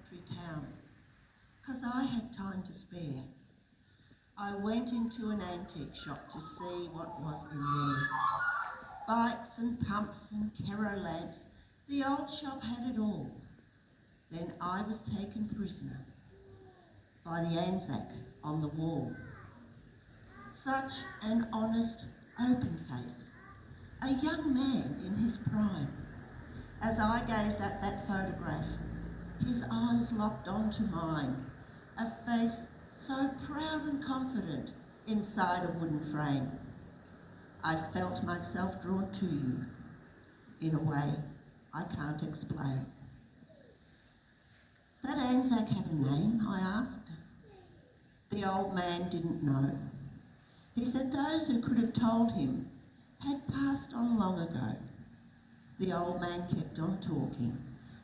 country town, 'cause I had time to spare. I went into an antique shop to see what was in there. Bikes and pumps and Kero lamps, the old shop had it all. Then I was taken prisoner by the Anzac on the wall. Such an honest, open face, a young man in his prime. As I gazed at that photograph, his eyes locked onto mine, a face so proud and confident inside a wooden frame. I felt myself drawn to you in a way I can't explain. That Anzac have a name, I asked. The old man didn't know. He said those who could have told him had passed on long ago. The old man kept on talking,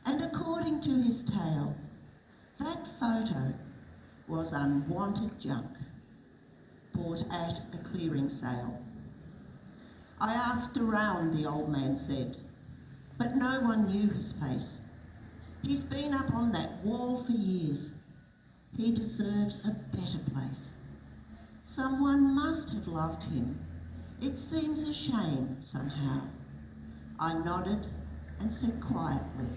and according to his tale, that photo was unwanted junk, bought at a clearing sale. I asked around, the old man said, but no one knew his face. He's been up on that wall for years. He deserves a better place. Someone must have loved him. It seems a shame somehow. I nodded and said quietly,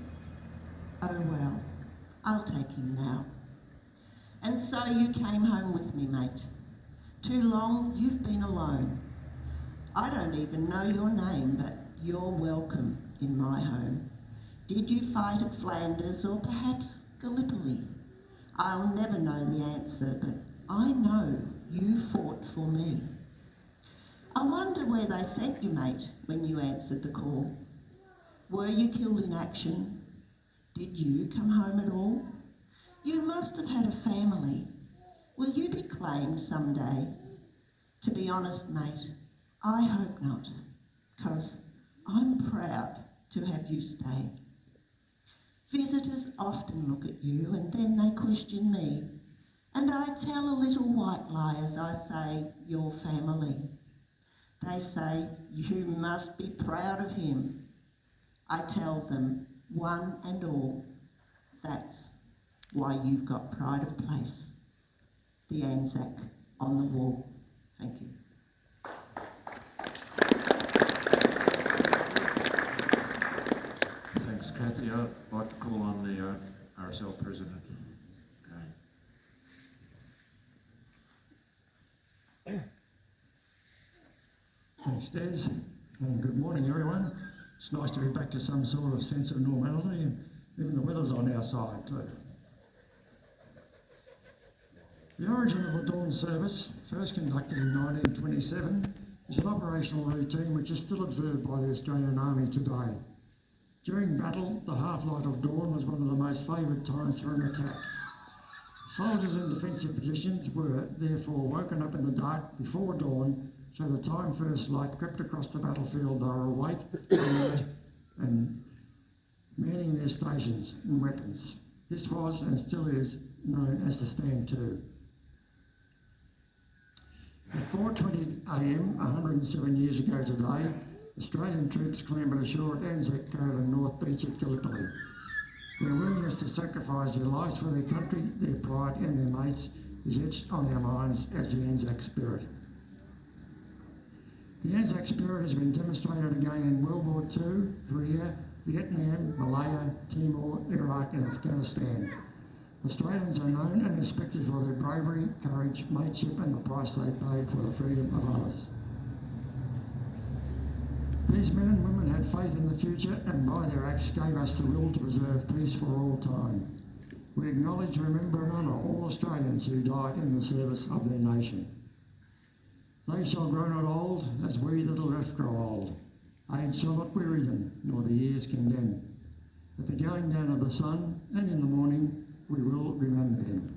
oh well, I'll take him now. And so you came home with me, mate. Too long you've been alone. I don't even know your name, but you're welcome in my home. Did you fight at Flanders or perhaps Gallipoli? I'll never know the answer, but I know you fought for me. I wonder where they sent you, mate, when you answered the call. Were you killed in action? Did you come home at all? You must have had a family. Will you be claimed someday? To be honest, mate, I hope not, 'cause I'm proud to have you stay. Visitors often look at you and then they question me, and I tell a little white lie as I say, your family. They say, you must be proud of him. I tell them, one and all, that's why you've got pride of place. The Anzac on the wall. Thank you. Thanks, Kathy. I'd like to call on the RSL President. Okay. Thanks, Des, and good morning, everyone. It's nice to be back to some sort of sense of normality, and even the weather's on our side too. The origin of the Dawn service, first conducted in 1927, is an operational routine which is still observed by the Australian Army today. During battle, the half-light of dawn was one of the most favoured times for an attack. Soldiers in defensive positions were therefore woken up in the dark before dawn, so the time first light crept across the battlefield. They were awake, alert, and manning their stations and weapons. This was, and still is, known as the Stand To. At 4:20 a.m, 107 years ago today, Australian troops clambered ashore at Anzac Cove and North Beach at Gallipoli. Their willingness to sacrifice their lives for their country, their pride and their mates is etched on our minds as the Anzac spirit. The Anzac spirit has been demonstrated again in World War II, Korea, Vietnam, Malaya, Timor, Iraq and Afghanistan. Australians are known and respected for their bravery, courage, mateship and the price they paid for the freedom of others. These men and women had faith in the future and by their acts gave us the will to preserve peace for all time. We acknowledge, remember and honour all Australians who died in the service of their nation. They shall grow not old as we that are left grow old. Age shall not weary them, nor the years condemn. At the going down of the sun and in the morning we will remember them.